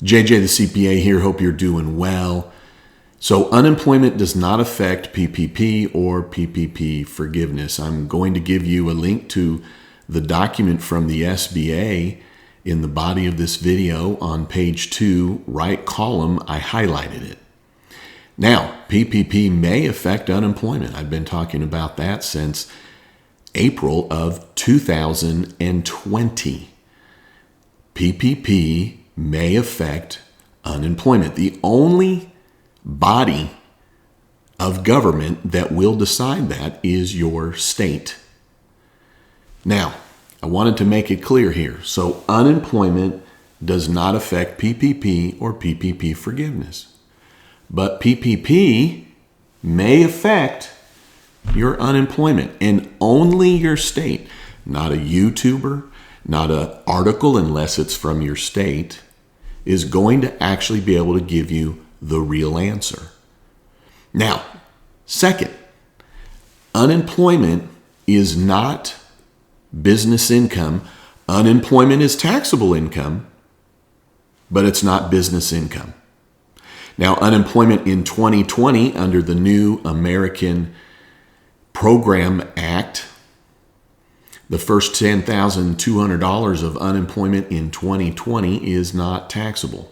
JJ the CPA here. Hope you're doing well. So unemployment does not affect PPP or PPP forgiveness. I'm going to give you a link to the document from the SBA in the body of this video on page 2, right column. I highlighted it. Now, PPP may affect unemployment. I've been talking about that since April of 2020. PPP may affect unemployment. The only body of government that will decide that is your state. Now, I wanted to make it clear here. So unemployment does not affect PPP or PPP forgiveness. But PPP may affect your unemployment, and only your state, not a YouTuber, not an article unless it's from your state, is going to actually be able to give you the real answer. Now, second, unemployment is not business income. Unemployment is taxable income, but it's not business income. Now, unemployment in 2020 under the new American Program Act, the first $10,200 of unemployment in 2020 is not taxable.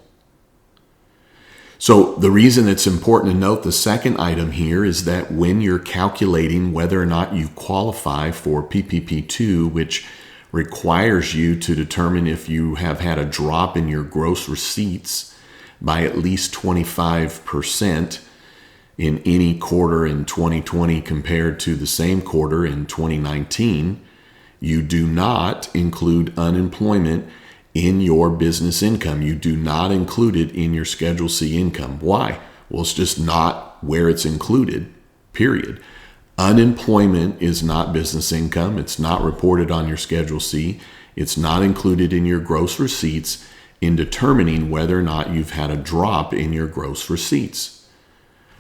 So the reason it's important to note the second item here is that when you're calculating whether or not you qualify for PPP2, which requires you to determine if you have had a drop in your gross receipts by at least 25% in any quarter in 2020 compared to the same quarter in 2019, you do not include unemployment in your business income. You do not include it in your Schedule C income. Why? Well, it's just not where it's included, period. Unemployment is not business income. It's not reported on your Schedule C. It's not included in your gross receipts in determining whether or not you've had a drop in your gross receipts.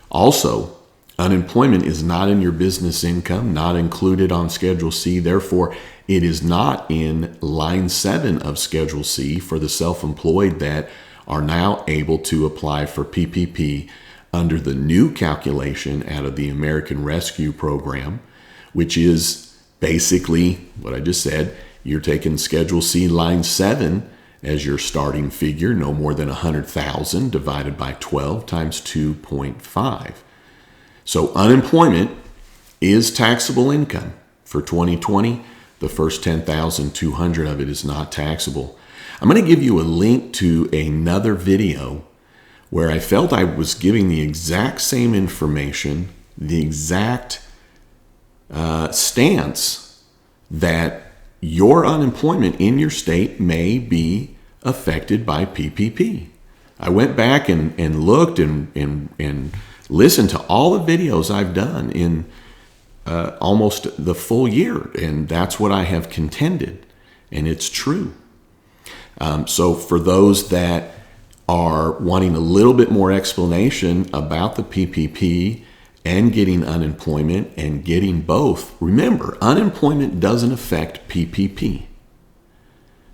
Also, unemployment is not in your business income, not included on Schedule C. Therefore, it is not in line 7 of Schedule C for the self-employed that are now able to apply for PPP under the new calculation out of the American Rescue Program, which is basically what I just said. You're taking Schedule C line 7 as your starting figure, no more than 100,000 divided by 12 times 2.5. So unemployment is taxable income. For 2020, the first 10,200 of it is not taxable. I'm going to give you a link to another video where I felt I was giving the exact same information, the exact stance that your unemployment in your state may be affected by PPP. I went back and looked and listened to all the videos I've done in almost the full year, and that's what I have contended, and it's true. So for those that are wanting a little bit more explanation about the PPP and getting unemployment and getting both, remember, unemployment doesn't affect PPP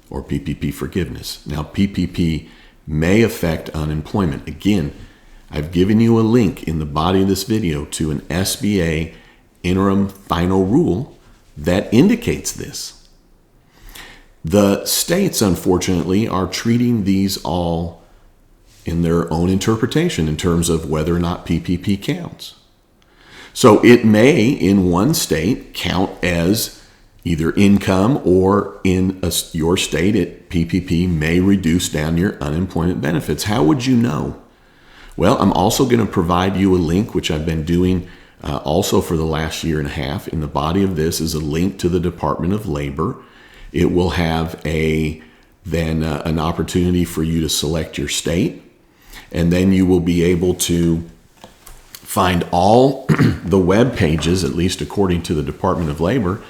or PPP forgiveness. Now, PPP may affect unemployment. Again, I've given you a link in the body of this video to an SBA interim final rule that indicates this. The states, unfortunately, are treating these all in their own interpretation in terms of whether or not PPP counts. So it may, in one state, count as either income, or in your state, PPP may reduce down your unemployment benefits. How would you know? Well, I'm also going to provide you a link, which I've been doing also for the last year and a half. In the body of this is a link to the Department of Labor. It will have an opportunity for you to select your state, and then you will be able to find all the web pages, at least according to the Department of Labor,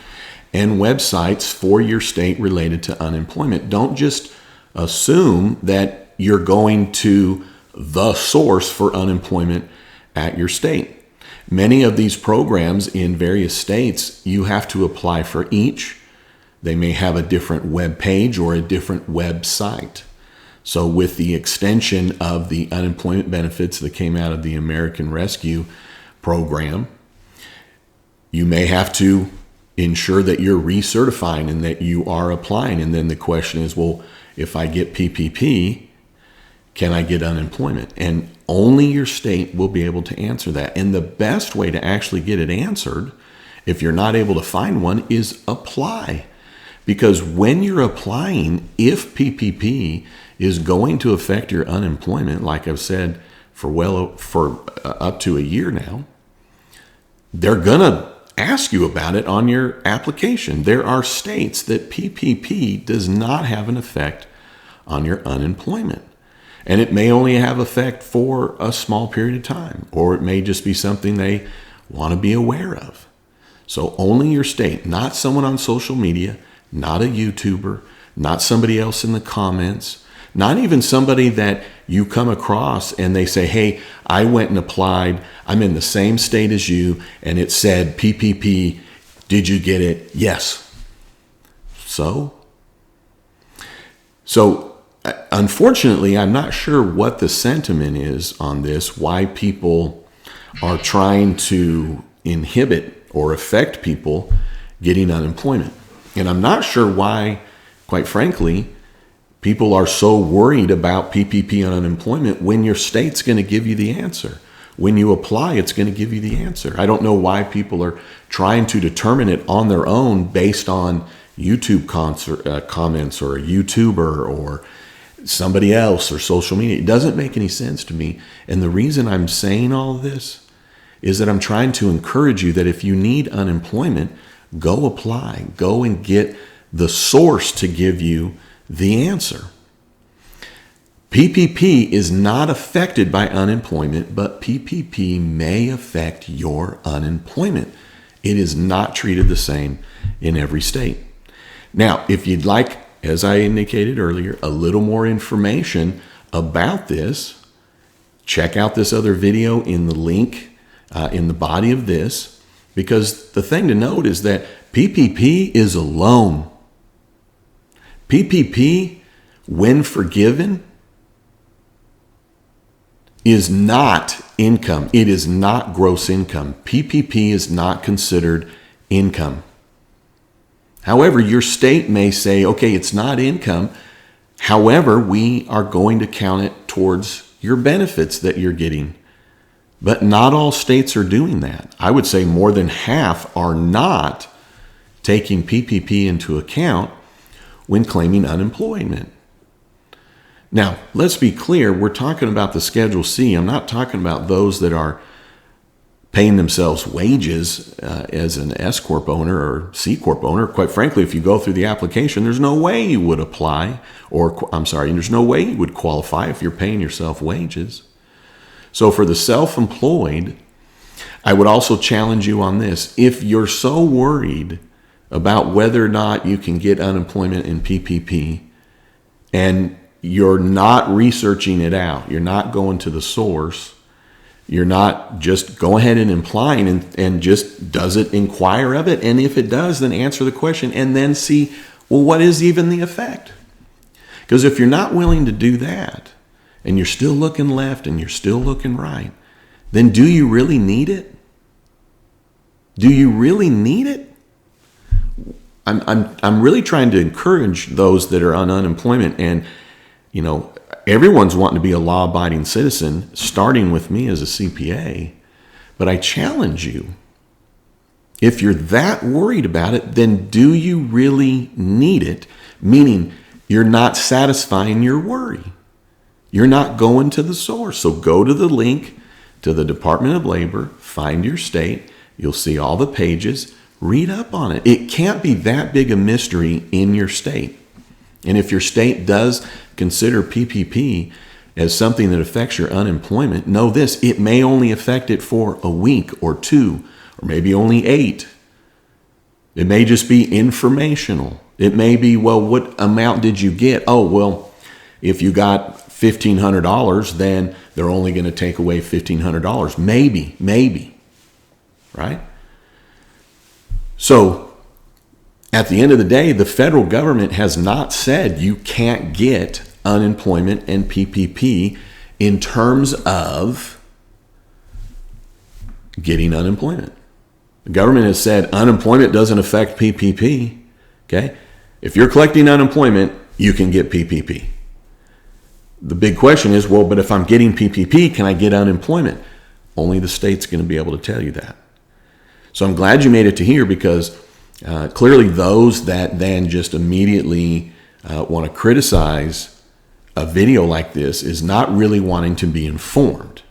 and websites for your state related to unemployment. Don't just assume that you're going to the source for unemployment at your state. Many of these programs in various states, you have to apply for each. They may have a different web page or a different website. So with the extension of the unemployment benefits that came out of the American Rescue Program, you may have to ensure that you're recertifying and that you are applying. And then the question is, well, if I get PPP, can I get unemployment? And only your state will be able to answer that. And the best way to actually get it answered, if you're not able to find one, is apply. Because when you're applying, if PPP is going to affect your unemployment, like I've said for up to a year now, they're going to ask you about it on your application. There are states that PPP does not have an effect on your unemployment. And it may only have effect for a small period of time, or it may just be something they want to be aware of. So only your state, not someone on social media, not a YouTuber, not somebody else in the comments, not even somebody that you come across and they say, hey, I went and applied, I'm in the same state as you, and it said PPP, did you get it? Yes. So unfortunately, I'm not sure what the sentiment is on this, why people are trying to inhibit or affect people getting unemployment. And I'm not sure why, quite frankly, people are so worried about PPP and unemployment when your state's going to give you the answer. When you apply, it's going to give you the answer. I don't know why people are trying to determine it on their own based on YouTube comments or a YouTuber or somebody else or social media. It doesn't make any sense to me. And the reason I'm saying all of this is that I'm trying to encourage you that if you need unemployment, go apply. Go and get the source to give you the answer. PPP is not affected by unemployment, but PPP may affect your unemployment. It is not treated the same in every state. Now, if you'd like, as I indicated earlier, a little more information about this, check out this other video in the link in the body of this, because the thing to note is that PPP is a loan. PPP, when forgiven, is not income. It is not gross income. PPP is not considered income. However, your state may say, okay, it's not income. However, we are going to count it towards your benefits that you're getting. But not all states are doing that. I would say more than half are not taking PPP into account when claiming unemployment. Now, let's be clear, we're talking about the Schedule C. I'm not talking about those that are paying themselves wages as an S Corp owner or C Corp owner. Quite frankly, if you go through the application, there's no way you would apply, there's no way you would qualify if you're paying yourself wages. So for the self-employed, I would also challenge you on this. If you're so worried about whether or not you can get unemployment in PPP and you're not researching it out, you're not going to the source, you're not just go ahead and applying and just does it inquire of it? And if it does, then answer the question and then see, well, what is even the effect? Because if you're not willing to do that and you're still looking left and you're still looking right, then do you really need it? Do you really need it? I'm really trying to encourage those that are on unemployment, and you know, everyone's wanting to be a law-abiding citizen, starting with me as a CPA. But I challenge you, if you're that worried about it, then do you really need it? Meaning, you're not satisfying your worry. You're not going to the source. So go to the link to the Department of Labor, find your state. You'll see all the pages. Read up on it. It can't be that big a mystery in your state. And if your state does consider PPP as something that affects your unemployment, know this, it may only affect it for a week or two, or maybe only 8. It may just be informational. It may be, well, what amount did you get? Oh, well, if you got $1,500, then they're only going to take away $1,500. Maybe, right? So at the end of the day, the federal government has not said you can't get unemployment and PPP in terms of getting unemployment. The government has said unemployment doesn't affect PPP. Okay? If you're collecting unemployment, you can get PPP. The big question is, well, but if I'm getting PPP, can I get unemployment? Only the state's going to be able to tell you that. So I'm glad you made it to here, because clearly those that then just immediately want to criticize a video like this is not really wanting to be informed.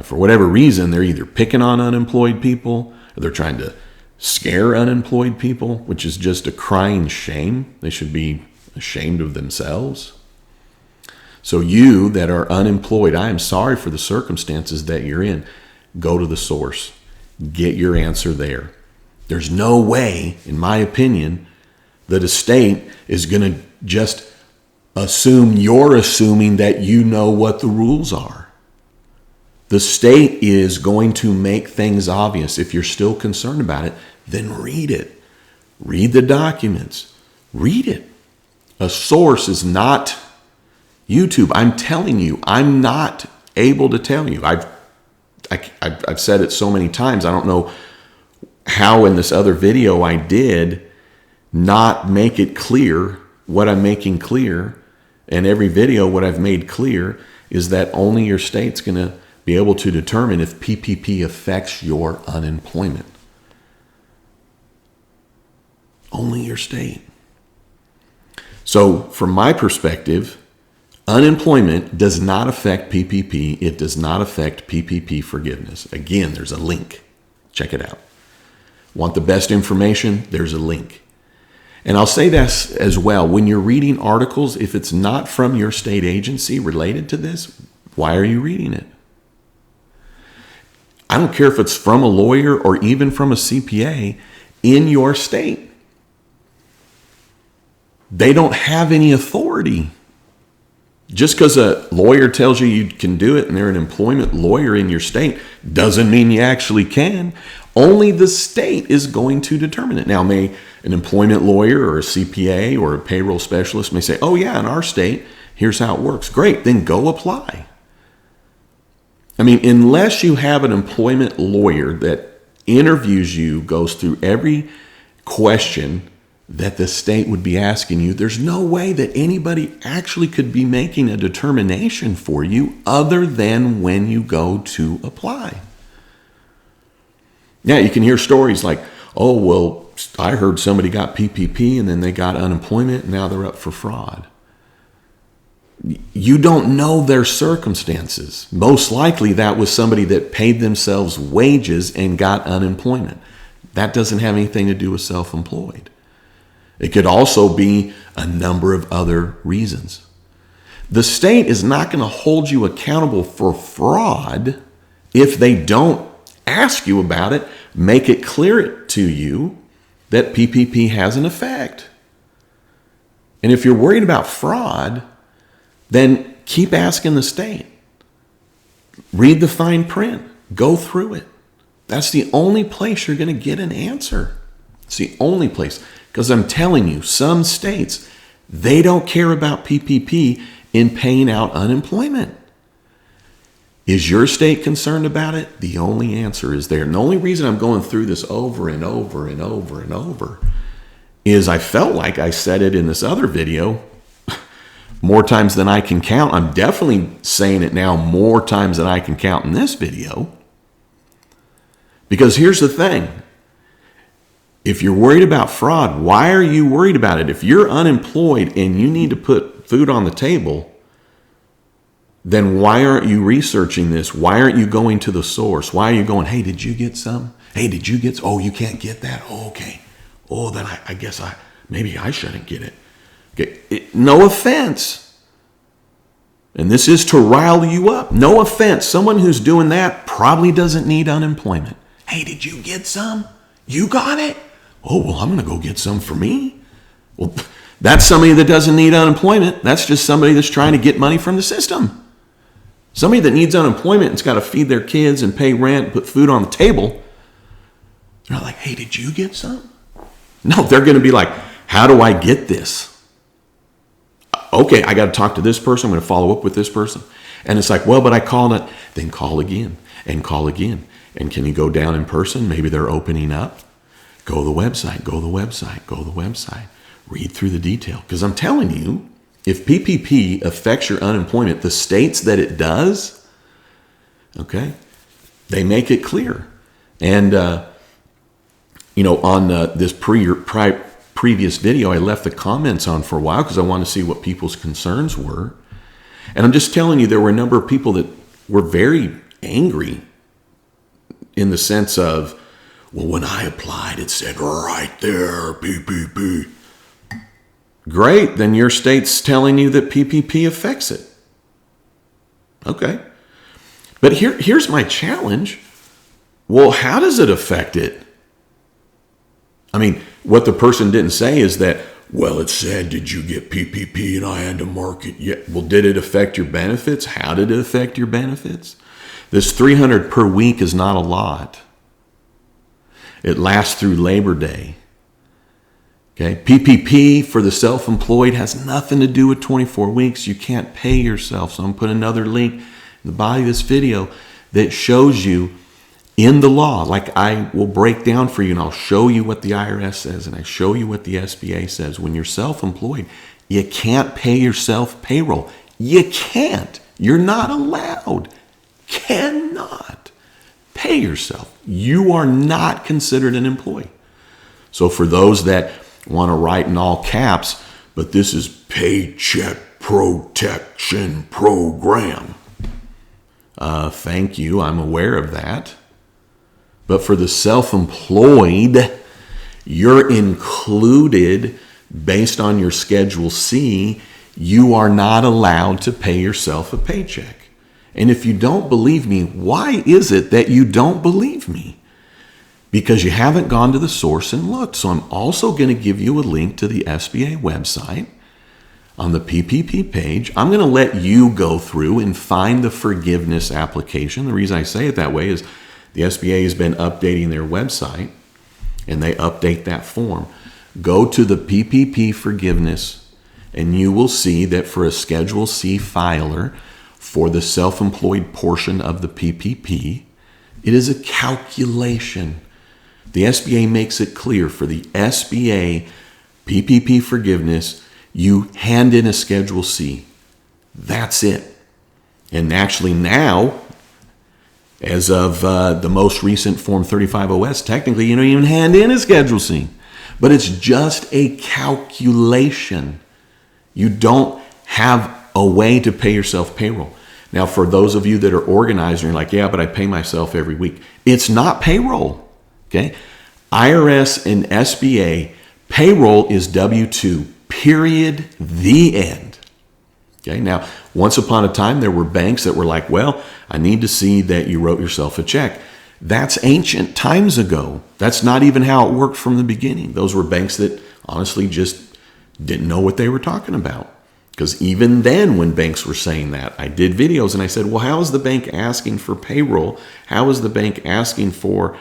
For whatever reason, they're either picking on unemployed people, or they're trying to scare unemployed people, which is just a crying shame. They should be ashamed of themselves. So you that are unemployed, I am sorry for the circumstances that you're in. Go to the source. Get your answer there. There's no way, in my opinion, that a state is going to just assume you're assuming that you know what the rules are. The state is going to make things obvious. If you're still concerned about it, then read it. Read the documents. Read it. A source is not YouTube. I'm telling you, I'm not able to tell you. I've said it so many times. I don't know how in this other video I did not make it clear what I'm making clear. And every video, what I've made clear is that only your state's going to be able to determine if PPP affects your unemployment. Only your state. So from my perspective, unemployment does not affect PPP. It does not affect PPP forgiveness. Again, there's a link. Check it out. Want the best information? There's a link. And I'll say this as well. When you're reading articles, if it's not from your state agency related to this, why are you reading it? I don't care if it's from a lawyer or even from a CPA in your state. They don't have any authority. Just because a lawyer tells you you can do it and they're an employment lawyer in your state doesn't mean you actually can. Only the state is going to determine it. Now, may an employment lawyer or a CPA or a payroll specialist may say, oh yeah, in our state, here's how it works. Great, then go apply. I mean, unless you have an employment lawyer that interviews you, goes through every question that the state would be asking you, there's no way that anybody actually could be making a determination for you other than when you go to apply. Yeah, you can hear stories like, oh, well, I heard somebody got PPP and then they got unemployment and now they're up for fraud. You don't know their circumstances. Most likely that was somebody that paid themselves wages and got unemployment. That doesn't have anything to do with self-employed. It could also be a number of other reasons. The state is not going to hold you accountable for fraud if they don't ask you about it, make it clear to you that PPP has an effect. And if you're worried about fraud, then keep asking the state. Read the fine print. Go through it. That's the only place you're going to get an answer. It's the only place. Because I'm telling you, some states, they don't care about PPP in paying out unemployment. Is your state concerned about it? The only answer is there. And the only reason I'm going through this over and over and over and over is I felt like I said it in this other video more times than I can count. I'm definitely saying it now more times than I can count in this video. Because here's the thing. If you're worried about fraud, why are you worried about it? If you're unemployed and you need to put food on the table, then why aren't you researching this? Why aren't you going to the source? Why are you going, hey, did you get some? Hey, did you get some? Oh, you can't get that? Oh, okay. Oh, then I guess maybe I shouldn't get it. Okay. No offense. And this is to rile you up. No offense. Someone who's doing that probably doesn't need unemployment. Hey, did you get some? You got it? Oh, well, I'm going to go get some for me. Well, that's somebody that doesn't need unemployment. That's just somebody that's trying to get money from the system. Somebody that needs unemployment and's got to feed their kids and pay rent, put food on the table. They're not like, hey, did you get some? No, they're going to be like, how do I get this? okay, I got to talk to this person. I'm going to follow up with this person. And it's like, well, but I called it. Then call again and call again. And can you go down in person? Maybe they're opening up. Go to the website, go to the website, go to the website. Read through the detail. Because I'm telling you, if PPP affects your unemployment, the states that it does, okay, they make it clear. And, on this previous video, I left the comments on for a while because I wanted to see what people's concerns were. And I'm just telling you, there were a number of people that were very angry in the sense of, well, when I applied, it said right there, PPP. Great, then your state's telling you that PPP affects it. Okay. But here's my challenge. Well, how does it affect it? I mean, what the person didn't say is that, well, it said, did you get PPP? And I had to mark it. Yeah. Well, did it affect your benefits? How did it affect your benefits? This $300 per week is not a lot. It lasts through Labor Day. Okay, PPP for the self-employed has nothing to do with 24 weeks. You can't pay yourself. So I'm putting another link in the body of this video that shows you in the law, like I will break down for you, and I'll show you what the IRS says, and I show you what the SBA says. When you're self-employed, you can't pay yourself payroll. You can't. You're not allowed. Cannot pay yourself. You are not considered an employee. So for those that want to write in all caps, but this is Paycheck Protection Program. Thank you. I'm aware of that. But for the self-employed, you're included based on your Schedule C. You are not allowed to pay yourself a paycheck. And if you don't believe me, why is it that you don't believe me? Because you haven't gone to the source and looked. So I'm also going to give you a link to the SBA website on the PPP page. I'm going to let you go through and find the forgiveness application. The reason I say it that way is the SBA has been updating their website, and they update that form. Go to the PPP forgiveness, and you will see that for a Schedule C filer, for the self-employed portion of the PPP, it is a calculation. The SBA makes it clear for the SBA PPP forgiveness, you hand in a Schedule C. That's it. And actually now, as of the most recent Form 35OS, technically you don't even hand in a Schedule C. But it's just a calculation. You don't have a way to pay yourself payroll. Now, for those of you that are organized and you're like, yeah, but I pay myself every week. It's not payroll, okay? IRS and SBA, payroll is W-2, period, the end. Okay, now, once upon a time, there were banks that were like, well, I need to see that you wrote yourself a check. That's ancient times ago. That's not even how it worked from the beginning. Those were banks that honestly just didn't know what they were talking about. Because even then, when banks were saying that, I did videos and I said, well, how is the bank asking for payroll? How is the bank asking for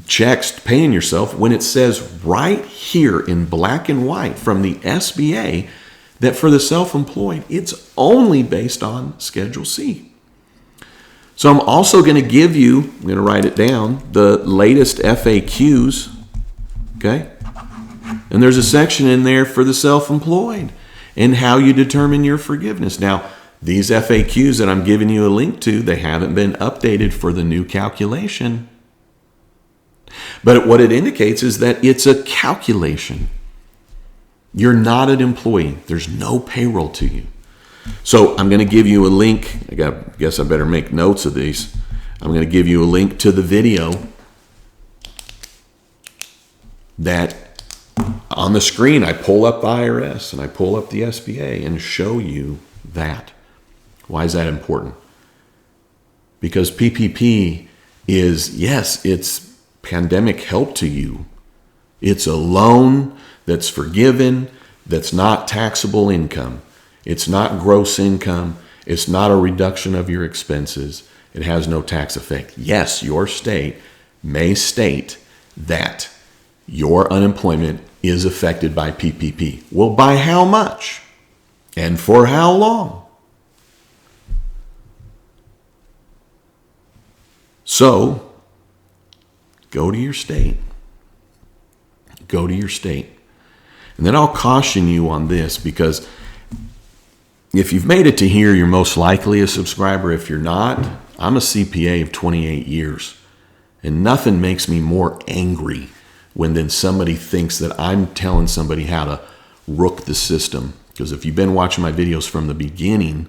checks paying yourself when it says right here in black and white from the SBA that for the self-employed, it's only based on Schedule C. So I'm also going to give you, I'm going to write it down, the latest FAQs, okay? And there's a section in there for the self-employed and how you determine your forgiveness. Now, these FAQs that I'm giving you a link to, they haven't been updated for the new calculation. But what it indicates is that it's a calculation. You're not an employee. There's no payroll to you. So I'm going to give you a link. I guess I better make notes of these. I'm going to give you a link to the video that on the screen, I pull up the IRS and I pull up the SBA and show you that. Why is that important? Because PPP is, yes, it's pandemic help to you. It's a loan that's forgiven, that's not taxable income. It's not gross income. It's not a reduction of your expenses. It has no tax effect. Yes, your state may state that your unemployment is affected by PPP. Well, by how much? And for how long? So, go to your state. Go to your state. And then I'll caution you on this, because if you've made it to here, you're most likely a subscriber. If you're not, I'm a CPA of 28 years. And nothing makes me more angry when then somebody thinks that I'm telling somebody how to rook the system. Because if you've been watching my videos from the beginning,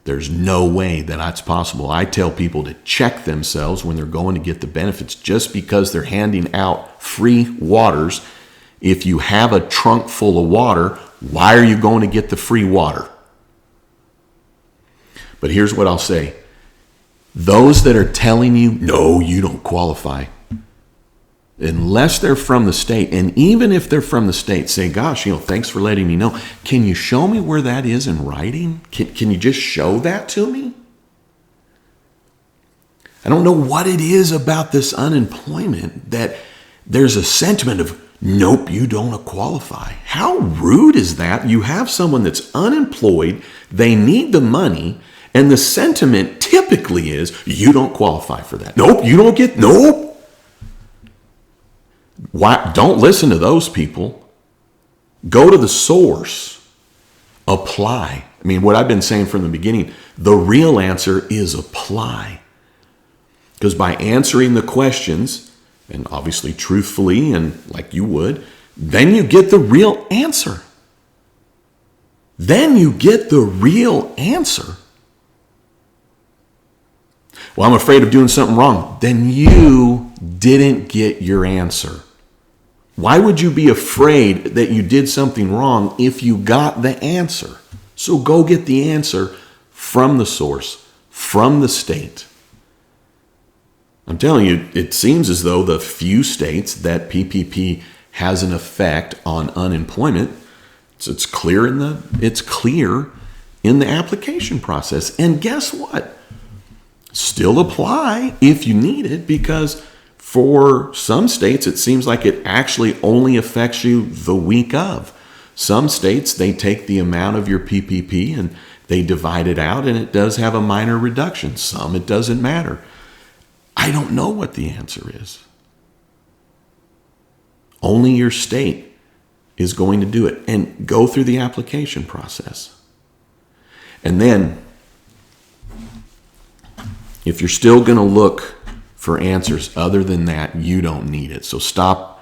there's no way that that's possible. I tell people to check themselves when they're going to get the benefits. Just because they're handing out free waters, if you have a trunk full of water, why are you going to get the free water? But here's what I'll say. Those that are telling you, no, you don't qualify, unless they're from the state, and even if they're from the state, say, gosh, thanks for letting me know. Can you show me where that is in writing? Can you just show that to me? I don't know what it is about this unemployment that there's a sentiment of, nope, you don't qualify. How rude is that? You have someone that's unemployed, they need the money, and the sentiment typically is, you don't qualify for that. Nope, you don't get, nope. Why? Don't listen to those people. Go to the source. Apply. I mean, what I've been saying from the beginning, the real answer is apply. Because by answering the questions, and obviously truthfully and like you would, then you get the real answer. Then you get the real answer. Well, I'm afraid of doing something wrong. Then you didn't get your answer. Why would you be afraid that you did something wrong if you got the answer? So go get the answer from the source, from the state. I'm telling you, it seems as though the few states that PPP has an effect on unemployment, it's clear in the application process. And guess what? Still apply if you need it, because for some states, it seems like it actually only affects you the week of. Some states, they take the amount of your PPP and they divide it out, and it does have a minor reduction. Some, it doesn't matter. I don't know what the answer is. Only your state is going to do it, and go through the application process. And then, if you're still going to look for answers other than that, you don't need it. So stop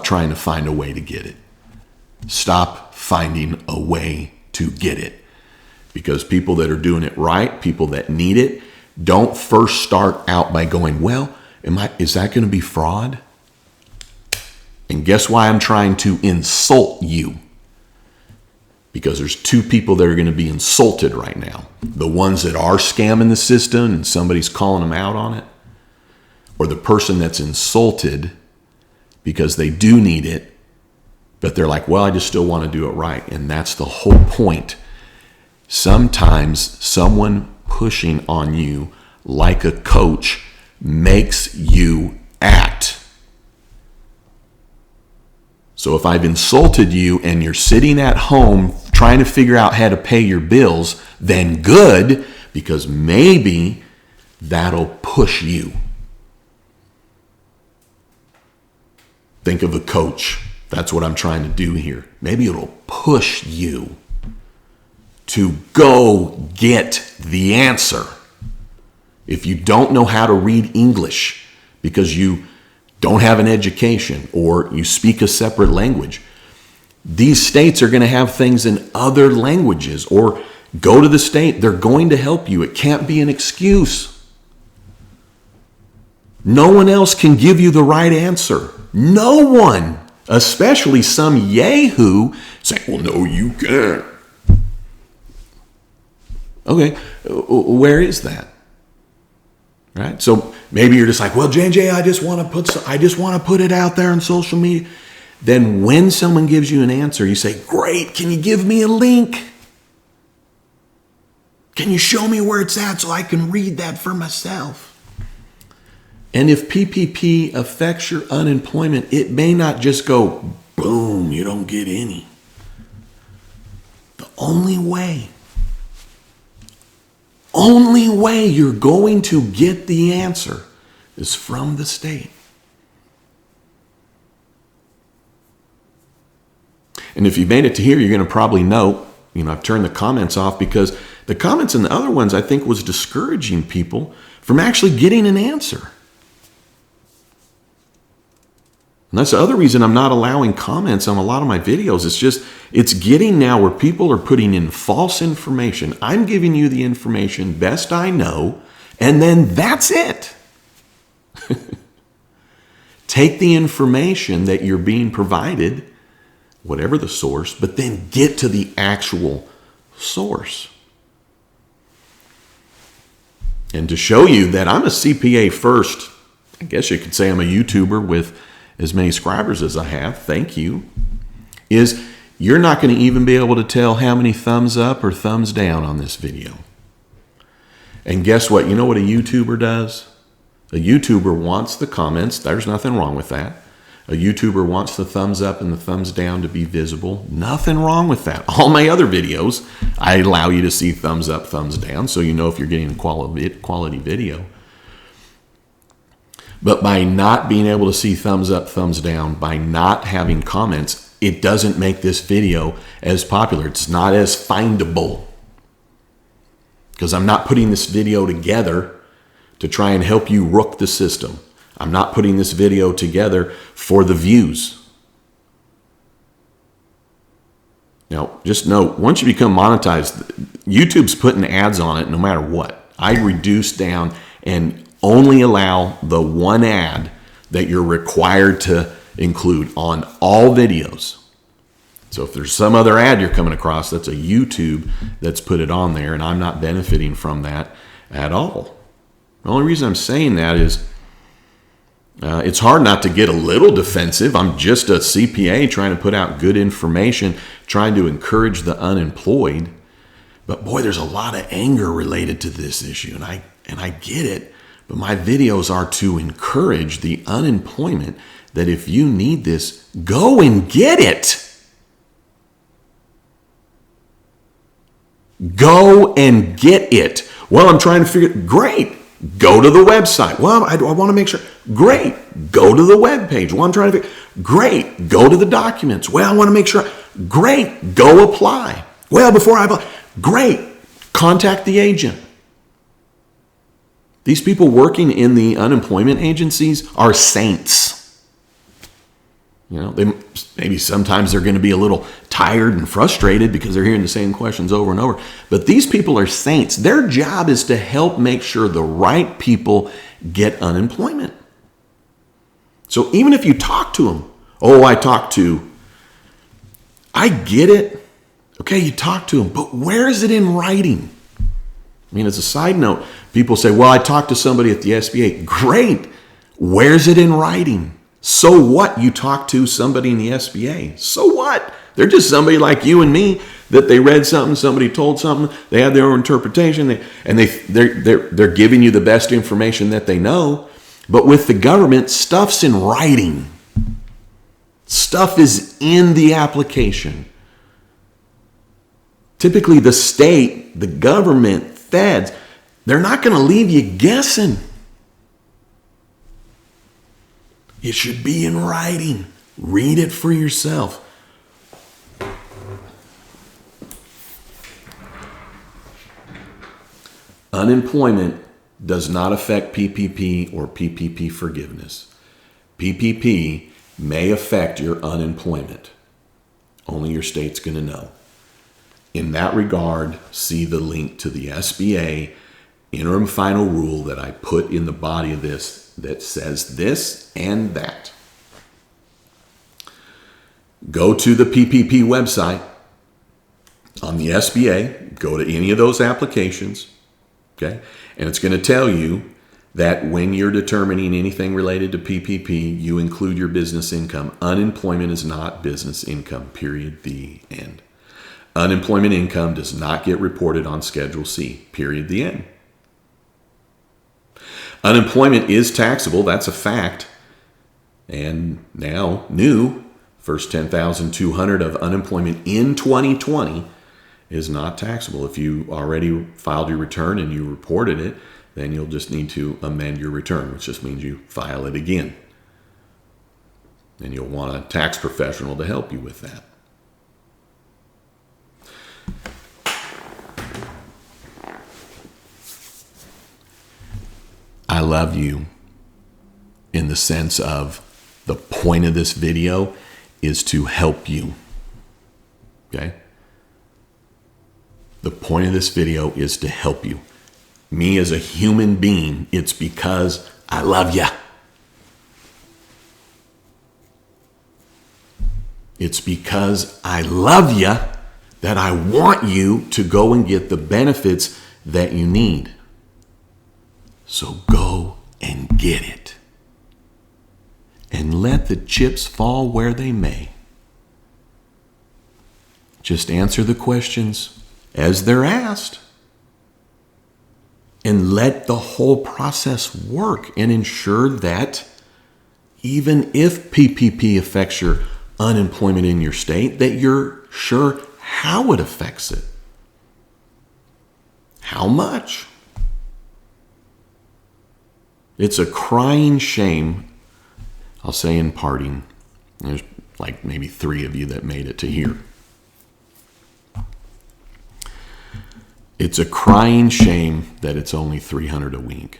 trying to find a way to get it. Stop finding a way to get it. Because people that are doing it right, people that need it, don't first start out by going, well, is that going to be fraud? And guess why I'm trying to insult you? Because there's two people that are going to be insulted right now. The ones that are scamming the system and somebody's calling them out on it, or the person that's insulted because they do need it, but they're like, well, I just still want to do it right. And that's the whole point. Sometimes someone pushing on you like a coach makes you act. So if I've insulted you and you're sitting at home trying to figure out how to pay your bills, then good, because maybe that'll push you. Think of a coach. That's what I'm trying to do here. Maybe it'll push you to go get the answer. If you don't know how to read English because you don't have an education or you speak a separate language, these states are going to have things in other languages, or go to the state. They're going to help you. It can't be an excuse. No one else can give you the right answer. No one, especially some yahoo saying, well, no, you can't. Okay, where is that? Right? So maybe you're just like, well, JJ, I just want to put it out there on social media. Then when someone gives you an answer, you say, great, can you give me a link? Can you show me where it's at so I can read that for myself? And if PPP affects your unemployment, it may not just go, boom, you don't get any. The only way you're going to get the answer is from the state. And if you made it to here, you're going to probably note, I've turned the comments off because the comments in the other ones, I think, was discouraging people from actually getting an answer. And that's the other reason I'm not allowing comments on a lot of my videos. It's getting now where people are putting in false information. I'm giving you the information best I know, and then that's it. Take the information that you're being provided, whatever the source, but then get to the actual source. And to show you that I'm a CPA first, I guess you could say I'm a YouTuber with as many subscribers as I have, thank you, is you're not going to even be able to tell how many thumbs up or thumbs down on this video. And guess what? You know what a YouTuber does? A YouTuber wants the comments. There's nothing wrong with that. A YouTuber wants the thumbs up and the thumbs down to be visible. Nothing wrong with that. All my other videos, I allow you to see thumbs up, thumbs down, so you know if you're getting a quality video. But by not being able to see thumbs up, thumbs down, by not having comments, it doesn't make this video as popular. It's not as findable. Because I'm not putting this video together to try and help you rook the system. I'm not putting this video together for the views. Now, just note, once you become monetized, YouTube's putting ads on it no matter what. I reduce down and only allow the one ad that you're required to include on all videos. So if there's some other ad you're coming across, that's a YouTube that's put it on there, and I'm not benefiting from that at all. The only reason I'm saying that is it's hard not to get a little defensive. I'm just a CPA trying to put out good information, trying to encourage the unemployed. But boy, there's a lot of anger related to this issue, and I get it. But my videos are to encourage the unemployment that if you need this, go and get it. Go and get it. Well, I'm trying to figure it. Great. Go to the website. Well, I want to make sure. Great. Go to the web page. Well, I'm trying to figure. Great. Go to the documents. Well, I want to make sure. Great. Go apply. Well, before I apply. Great. Contact the agent. These people working in the unemployment agencies are saints. Maybe sometimes they're going to be a little tired and frustrated because they're hearing the same questions over and over. But these people are saints. Their job is to help make sure the right people get unemployment. So even if you talk to them, I get it. Okay, you talk to them, but where is it in writing? As a side note, people say, well, I talked to somebody at the SBA. Great. Where's it in writing? So what? You talk to somebody in the SBA. So what? They're just somebody like you and me that they read something, somebody told something, they had their own interpretation, they're giving you the best information that they know. But with the government, stuff's in writing. Stuff is in the application. Typically, the state, the government, feds, they're not going to leave you guessing. It should be in writing. Read it for yourself. Unemployment does not affect PPP or PPP forgiveness. PPP may affect your unemployment. Only your state's going to know. In that regard, see the link to the SBA interim final rule that I put in the body of this that says this and that. Go to the PPP website on the SBA, go to any of those applications, okay? And it's going to tell you that when you're determining anything related to PPP, you include your business income. Unemployment is not business income, period, the end. Unemployment income does not get reported on Schedule C, period, the end. Unemployment is taxable, that's a fact. And now, new, first 10,200 of unemployment in 2020 is not taxable. If you already filed your return and you reported it, then you'll just need to amend your return, which just means you file it again. And you'll want a tax professional to help you with that. I love you in the sense of the point of this video is to help you. Okay? The point of this video is to help you. Me as a human being, it's because I love you. It's because I love you that I want you to go and get the benefits that you need. So go and get it. And let the chips fall where they may. Just answer the questions as they're asked. And let the whole process work and ensure that even if PPP affects your unemployment in your state, that you're sure how it affects it. How much? It's a crying shame, I'll say in parting. There's like maybe 3 of you that made it to here. It's a crying shame that it's only $300 a week.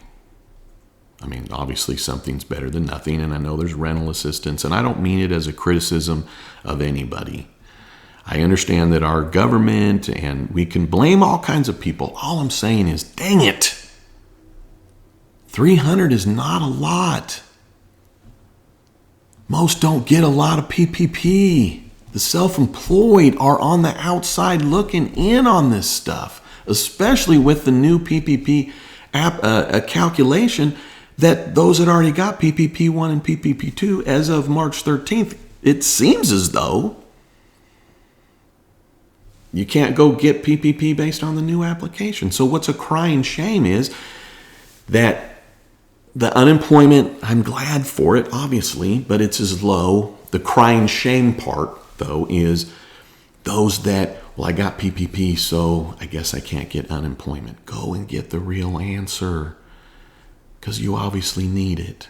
I mean, obviously something's better than nothing, and I know there's rental assistance, and I don't mean it as a criticism of anybody. I understand that our government, and we can blame all kinds of people. All I'm saying is, dang it, $300 is not a lot. Most don't get a lot of PPP. The self-employed are on the outside looking in on this stuff, especially with the new PPP calculation that those that already got PPP1 and PPP2 as of March 13th, it seems as though you can't go get PPP based on the new application. So what's a crying shame is that the unemployment, I'm glad for it, obviously, but it's as low. The crying shame part, though, is those that, well, I got PPP, so I guess I can't get unemployment. Go and get the real answer, because you obviously need it.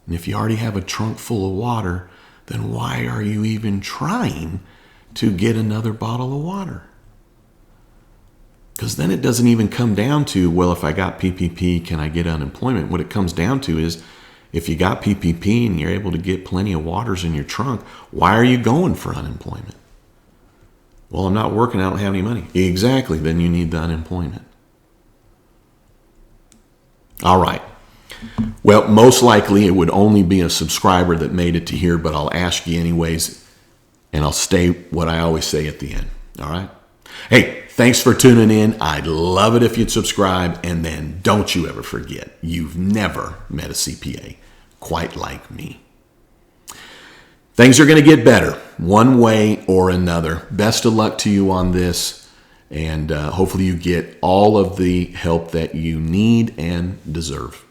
And if you already have a trunk full of water, then why are you even trying to get another bottle of water? Because then it doesn't even come down to, well, if I got PPP, can I get unemployment? What it comes down to is, if you got PPP and you're able to get plenty of waters in your trunk, why are you going for unemployment? Well, I'm not working, I don't have any money. Exactly, then you need the unemployment. All right. Well, most likely it would only be a subscriber that made it to here, but I'll ask you anyways, and I'll state what I always say at the end. All right? Hey, thanks for tuning in. I'd love it if you'd subscribe, and then don't you ever forget, you've never met a CPA quite like me. Things are going to get better one way or another. Best of luck to you on this, and hopefully you get all of the help that you need and deserve.